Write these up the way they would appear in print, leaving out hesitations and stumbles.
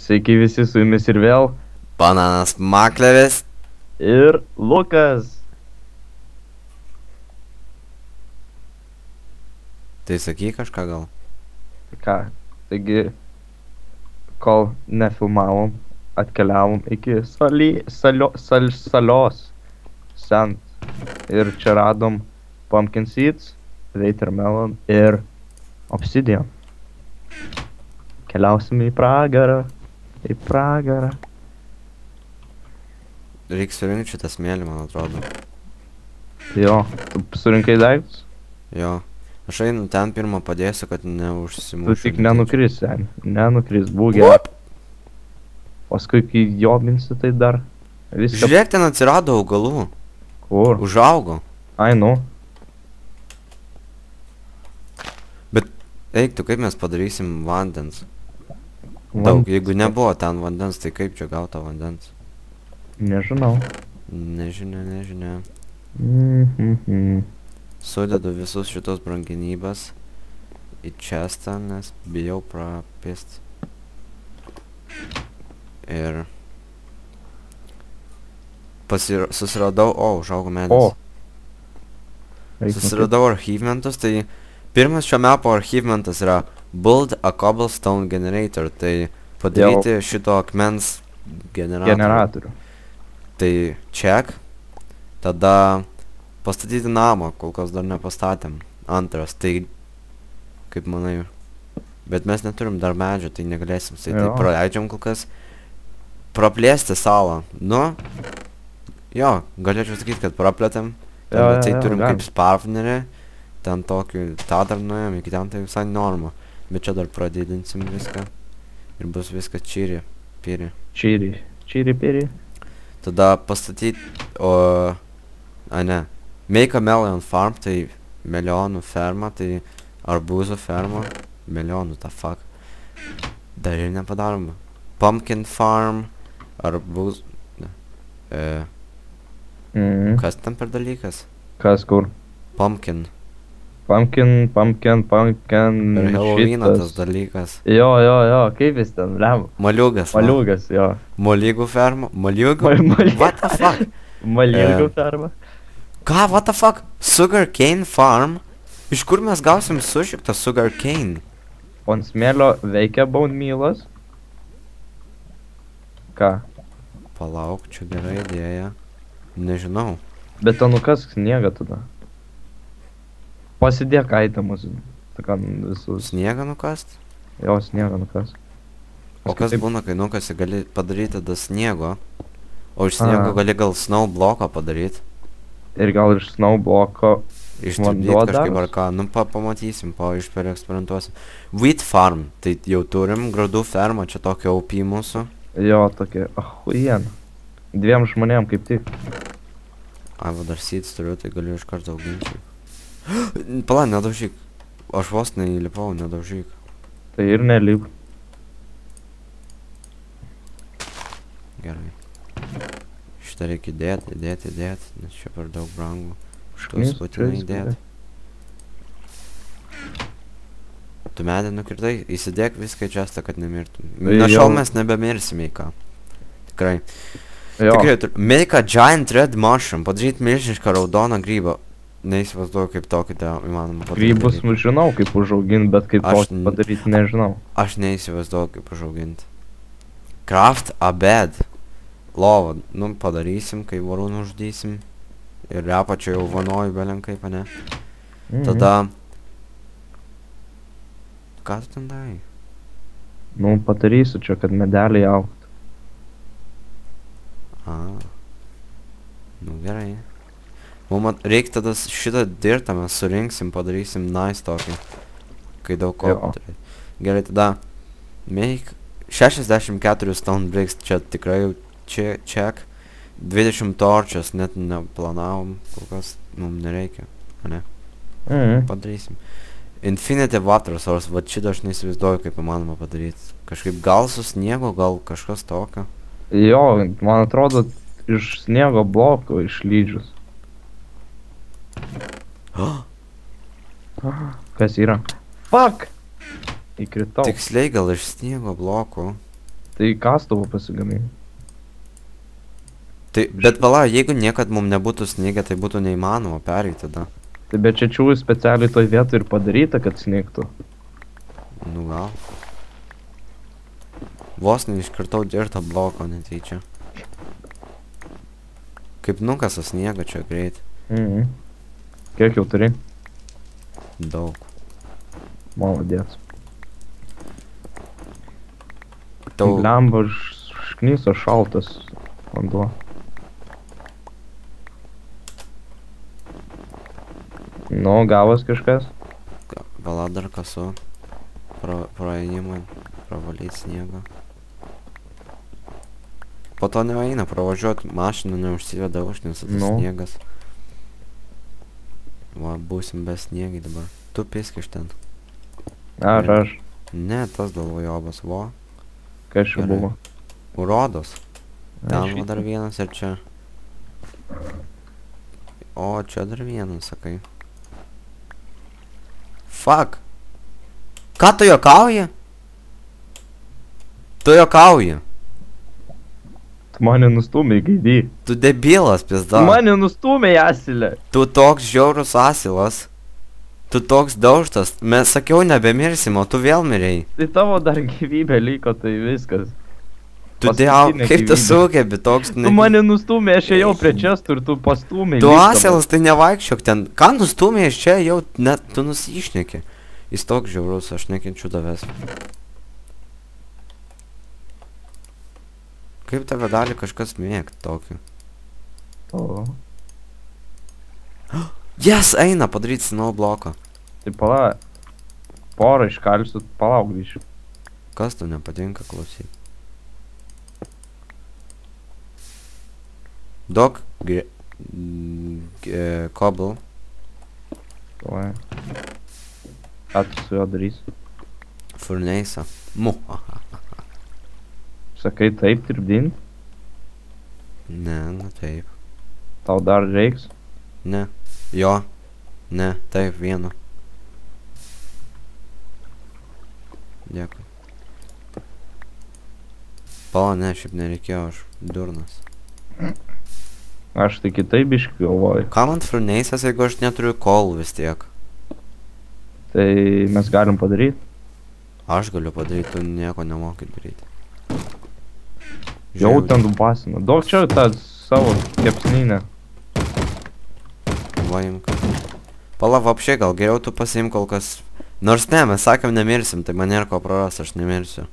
Sveiki visi, su jumis ir vėl. Bananas Makleris. Ir Lukas. Tai sakyk kažką gal. Ką, taigi, kol nefilmavom, atkeliavom iki salios sent. Ir čia radom pumpkin seeds, watermelon ir obsidian. Keliausime į pragarą. Į pragarą. Reiks surinkti šitą smėlį, man atrodo. Jo, tu surinkai daiktus? Jo. Aš einu ten pirmą padėsiu, kad neužsimušiu. Tu tik nenukris, sen. Nenukris, būgė. Paskui, kai jobinsi, tai dar viską... Žiūrėk, ten atsirado augalų. Kur? Užaugo. Ai, nu. Bet, eik tu, kaip mes padarysim vandens? Daug, jeigu nebuvo ten vandens, tai kaip čia gauta vandens? Nežinau. Nežinia. Sudedu visus šitos brangenybės į čestą, nes bijau prapist. Ir susiradau, užaugo medis. Susiradau archyvmentus, tai pirmas šio mepo archyvmentas yra Build a cobblestone generator, tai padaryti šito akmens generatorių. Tai check. Tada pastatyti namą, kol kas dar nepastatėm. Antras, tai kaip manai. Bet mes neturim dar medžio, tai negalėsim. Tai praleidžiam kol kas. Praplėsti salą. Nu, jo, galėčiau sakyti, kad praplėtėm. Tai turim kaip spawnerį. Ten tokį, tą dar nuėjom, iki ten tai visai norma. Bet čia dar pradidinsim viską. Ir bus viskas čiri, piri. Čiri, piri. Tada pastatyti, make a melon farm, tai melionų ferma, tai arbūzų ferma. Melionų, the fuck. Dar ir nepadaroma. Pumpkin farm, arbūz... Kas ten per dalykas? Kas kur? Pumpkin. Pumpkin. Per Halloweeną tas dalykas. Jo, kaip jis ten, lem? Maliugas, jo. Moliūgų ferma? Moliūgų? What the fuck? Moliūgų ferma. Ką, what the fuck? Sugar cane farm? Iš kur mes gausim sušiktą sugar cane? Ant smėlio veikia bone mealas? Ką? Palauk, čia gera idėja. Nežinau. Bet to nukask sniegą tada. Pasidėk aitemus. Sniegą nukast? Jo, sniegą nukast. O kas būna, kai nukasi, gali padaryti tada sniego. O iš sniego gali gal snow bloką padaryti. Ir gal iš snow bloko ištribdyti kažkaip ar ką. Nu, pamatysim, eksperimentuosim. Wheat farm. Tai jau turim grūdų fermą, čia tokia OP mūsų. Jo, tokia, ahuiena. 2 žmonėm kaip tik. Ai, va dar seeds turiu, tai galiu iš karto auginti. Pala, nedaužyk. Aš vos neįlipau, nedaužyk. Tai ir nelip. Gerai. Šitą reikia įdėti, nes čia per daug brangų. Šitos būtinai įdėti. Tu medį nukirtai, įsidėk viską į čestą, kad nemirtum. Nuo šiol mes nebemirsime į ką. Tikrai. Make a giant red mushroom. Padaryti milžinišką raudoną grybą. Neįsivaizduoju, kaip tokį įmanoma padaryti. Grybus žinau, kaip užauginti, bet kaip tokį padaryti nežinau. Aš neįsivaizduoju, kaip užauginti. Craft a bed. Lovą. Nu, padarysim, kai vorų nužudysim. Ir apačio jau vanoju belenkai, pane. Tada... Ką tu ten darai? Nu, padarysiu čia, kad medeliai augtų. Nu, gerai. Mums reikia tada šitą dirtą mes surinksim, padarysim nice tokį. Kai daug ko turėti. Gerai, tada make 64 stone bricks, čia tikrai jau check. 20 torčias, net neplanavom, kol kas mums nereikia, ne? Padarysim. Infinity water source, va šitą aš neįsivaizduoju, kaip įmanoma padaryti. Kažkaip gal su sniego, gal kažkas tokio. Jo, man atrodo, iš sniego bloko išlydžius. Kas yra? Fuck! Įkritau. Tiksliai gal iš sniego blokų. Tai kastuvą pasigamini. Tai, bet pala, jeigu niekad mums nebūtų snygę, tai būtų neįmanoma pereiti tada. Tai bet čia čiūjų specialiai toj vietoj ir padaryta, kad snigtų. Nu gal. Vos neiškirtau dirtą bloką netyčia. Kaip nukasa sniegą čia greit. Mhm. Kiek jau turi? Daug. Maladėts. Tau... Lemba šknyso šaltas vanduo. Nu, gavas kažkas? Gal dar kasu. Praėjimą. Pravalyti sniegą. Po to nevaina pravažiuoti mašiną, neužsiveda užnis tas sniegas. Va, būsim be sniegai dabar. Tu pisk iš ten. Ar aš? Ne, tas dalvojobas, vo. Kas čia buvo? Urodos. Ten va dar vienas ir čia. O, čia dar vienas, sakai. Fuck! Ką tu juokauji? Tu juokauji. Tu mane nustumė, gaidį. Tu debilas, pizda. Tu mane nustumė, asilė. Tu toks žiaurus asilas. Tu toks daužtas. Mes sakiau nebemirsim, o tu vėl mirei. Tai tavo dar gyvybė liko, tai viskas. Tu kaip tu sugebi toks... Tu mane nustumė, aš ėjau prie čestų ir tu pastumė. Tu asilas, tai nevaikščiok ten. Ką nustumė iš čia, jau net tu nusišneki. Jis toks žiaurus, aš nekenčiu tavęs. Kaip tave gali kažkas mėgti tokį? O. Yes, eina padaryti snow bloką. Tai pala, porą iškalsiu, palauk grįšiu. Kas tu nepatinka klausyti? Dog cobble. Davai. Ką tu su juo darysi? Furnace'ą. Mu. Sakai taip tirpdint? Ne, nu taip. Tau dar reiks? Ne. Jo. Ne, taip, vienu. Dėkui. Pala, ne, šiaip nereikėjo, aš durnas. Aš tai kitaip biškį galvoju. Ką man furnace'as, jeigu aš neturiu kol vis tiek? Tai mes galim padaryti? Aš galiu padaryti, tu nieko nemokai daryti. Jau ten dubasina. Daug čia tą savo kepsninę. Vaimk. Pala, vapšiai, gal geriau tu pasiim kol kas. Nors ne, mes sakėm nemirsim, tai man nėra ko praras, aš nemirsiu.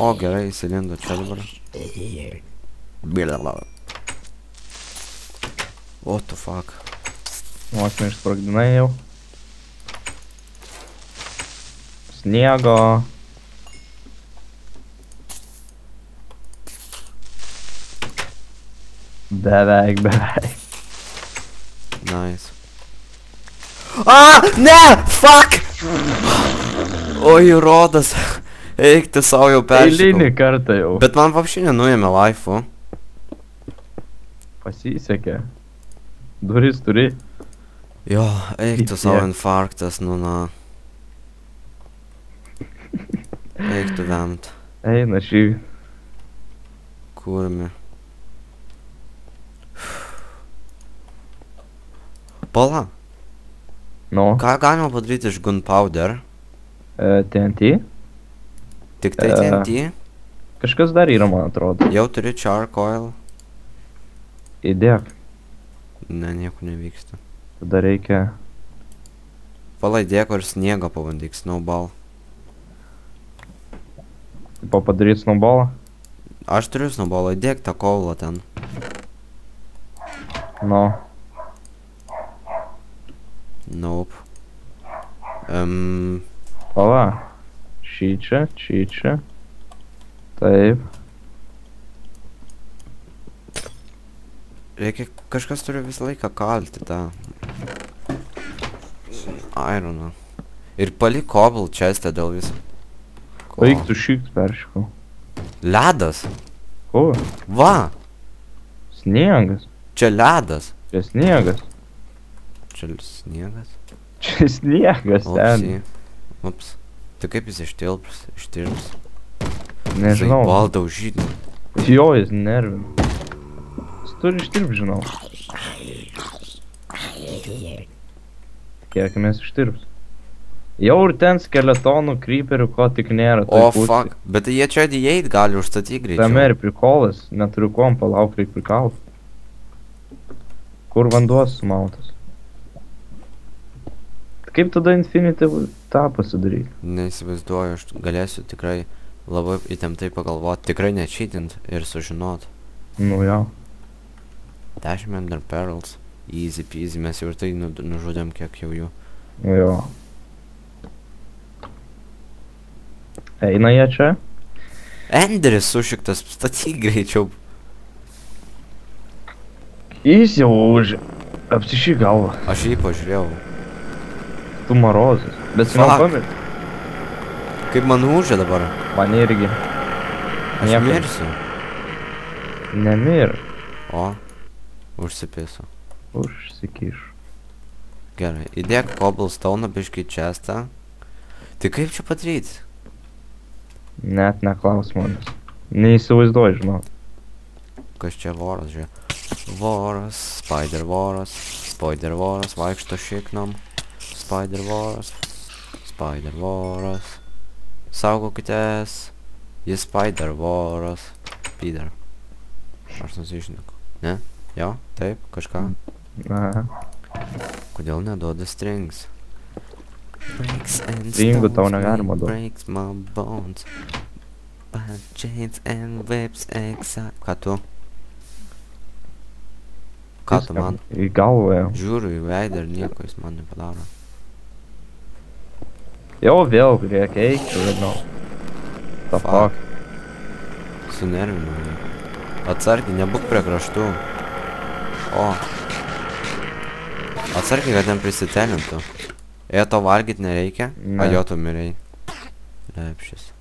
O, gerai, įsilindo čia dabar. What the fuck? Vos neišsprogdinai jau. Sniego. Beveik. Nice. Ne! Fuck! Oi, rodas. Eik, tu savo jau peršikau. Eilinį kartą jau. Bet man vapšiai nenuėmė life'ų. Pasisekė. Duris turi. Jo, eik tu savo infarktas, nu na. Eik tu vemt. Eina šį. Kurmi. Pala. Nu. Ką galima padaryti iš gunpowder? TNT? Tik tai TNT? Kažkas dar yra, man atrodo. Jau turi charcoal? Įdėk. Ne, nieko nevyksta. Tada reikia... Pala, įdėk ir sniego pabandyk, snowball. Tipo padaryt snowballą? Aš turiu snowballą, įdėk tą koulą ten. Nu. Nope. Pala. Čia. Taip. Reikia, kažkas turi visą laiką kalti tą ironą. Ir palik cobble chest'e dėl viso. Eik tu šikt peršikau. Ledas. Kur? Va. Sniegas. Čia ledas. Čia sniegas. čia sniegas. Čia sniegas ten. Ups. Tai kaip jis ištirps? Nežinau. Baldą užžydį. Jo, jis nervina. Jis turi ištirp, žinau. Kiek mes ištirps. Jau ir ten skeletonų, kryperių, ko tik nėra. O, fuck. Bet jie čia įeit gali užstatyti greičiau. Tame ir prikolas. Neturiu kuom palauk, reik prikalt. Kur vanduo sumautas. Kaip tada Infinity tą pasidaryti? Neįsivaizduoju, aš galėsiu tikrai labai įtemptai pagalvoti, tikrai nečytint ir sužinot. Nu jo. 10 Ender Pearls. Easy peasy, mes jau ir tai nužudėm kiek jau jų. Jo. Eina jie čia? Enderis sušiktas, statyk greičiau. Jis jau už... apsišį galvą. Aš jį pažiūrėjau. Tu marozas. Bet man pamirti. Kaip man užė dabar? Man irgi. Aš mirsiu. Nemir. O, užsipisu. Užsikiš. Gerai, įdėk cobblestone biškį čestą. Tai kaip čia padaryti? Net neklaus manęs. Neįsivaizduoju, žinau. Kas čia voras, žiūrė? Voras, spider voras, vaikšto šiknom. Spider voras. Saugokitės. Jis spider voras. Spider. Aš nusižneku. Ne? Jo? Taip? Kažką? Na. Kodėl neduoda strings? Stringų tau negalima duoti. Breaks my bones. Chains and whips exact. Ką tu? Ką tu man? Į galvą jau. Žiūriu į veidą ir nieko jis man nepadaro. Jau vėl reikia eiti, žinau. Ta fuck. Sunervinu jį. Atsargiai, nebūk prie kraštų. O. Atsargiai, kad neprisitelintų. To valgyt nereikia? Ne. A jo tu mirei. Lepšis.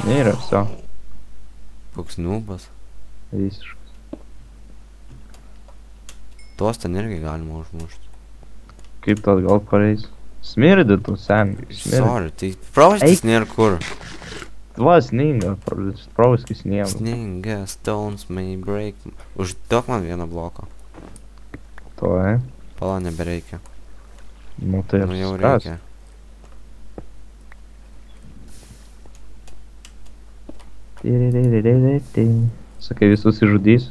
Nėra, viso. Koks nūbas. Visiškas. Tuos ten irgi galima užmušti. Kaip tu atgal pareis? Smirdi tu, sen. Sorry, tai praustis nėra kur. Va, sninga, prauskis sniega. Sninga, stones may break. Užduok man vieną bloką. To, Pala, nebereikia. Nu tai Nu jau apsiskas. reikia. Sakai, visus išžudys?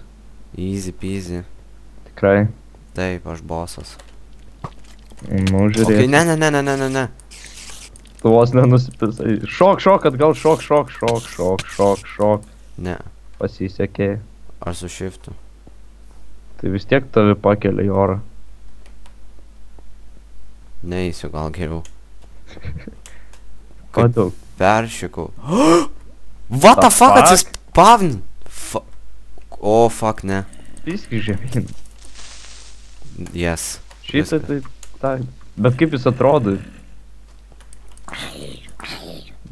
Easy peasy. Tikrai. Taip, aš bosas. Nu, Okay, žiūrėk. ne. Tu vos nenusipisai. Šok, atgal šok. Ne, Pasisekė. ar su shiftu. Tai vis tiek tave pakelia į orą. Neįsiu gal geriau. Ko daug? Peršikau. What the fuck, atsispavn? O, fuck, ne. Piski žemyn. Yes. Šitą tai... Bet kaip jis atrodo?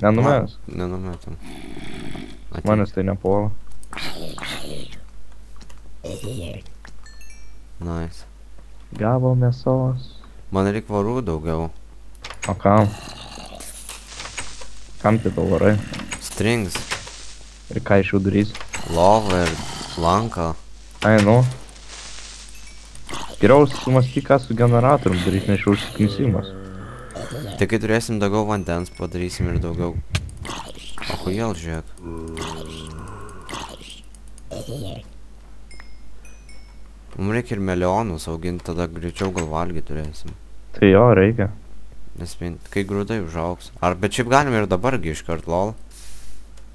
Nenumės. Nenumetam. Manęs tai nepuola. Nice. Gavo mėsos. Man reikia varų daugiau. O kam? Kam tai tau varai? Strings. Ir ką iš jų darys? Lova ir lanka. Ai, nu. Geriau sumasty, ką su generatorium darys, nes čia užsiknisimas. Tai kai turėsim daugiau vandens, padarysim ir daugiau. O kodėl, žiūrėk. Mums reikia ir melionus auginti, tada greičiau gal valgyti turėsim. Tai jo, reikia. Nes kai grūdai užaugs. Ar bet šiaip galim ir dabargi iškart, lol.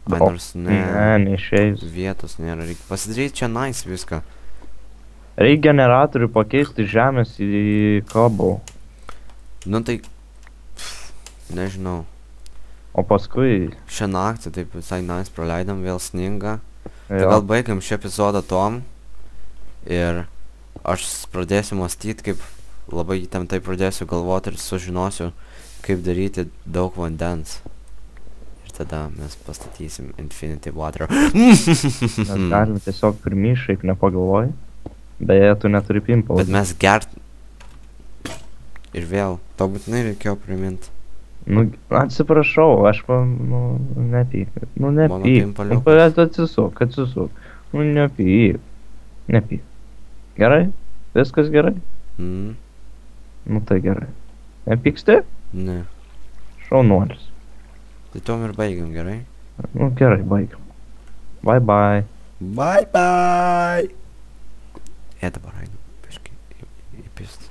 Ai, nors ne. Ne, neišėjus. Vietos nėra, reikia pasidaryti čia nice viską. Reikia generatorių pakeisti žemės į kabel. Nu tai... Nežinau. O paskui... Šią naktį taip visai nice praleidom, vėl sninga. Tai Jo. gal baigiam šį epizodą tom. Ir aš pradėsiu mąstyti, kaip labai įtemptai pradėsiu galvoti ir sužinosiu, kaip daryti daug vandens. Ir tada mes pastatysim Infinity Water. Mes galim tiesiog pirmi, šiaip nepagalvoji. Beje, tu neturi pimpalų. Bet mes gert... Ir vėl, to būtinai reikėjo priminti. Nu, atsiprašau, aš nu, nepyk. Nu, Mano nepyk. pimpaliukas. Atsisuk. Nu, nepyk. Nepyk. Gerai? Viskas gerai? Nu, tai gerai. Nepyksti? Ne. Šaunuolis. Tai tom ir baigiam, gerai? Nu, gerai, baigiam. Bye bye. Bye bye. Dabar einu, biškai, įpist.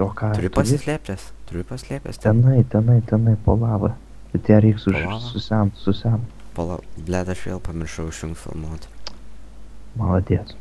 O ką? Turiu pasislėpęs. Tenai, po lava. Bet ją reiks susemt. Pala, bled, aš vėl pamiršau išjungt filmuoti. Maladės.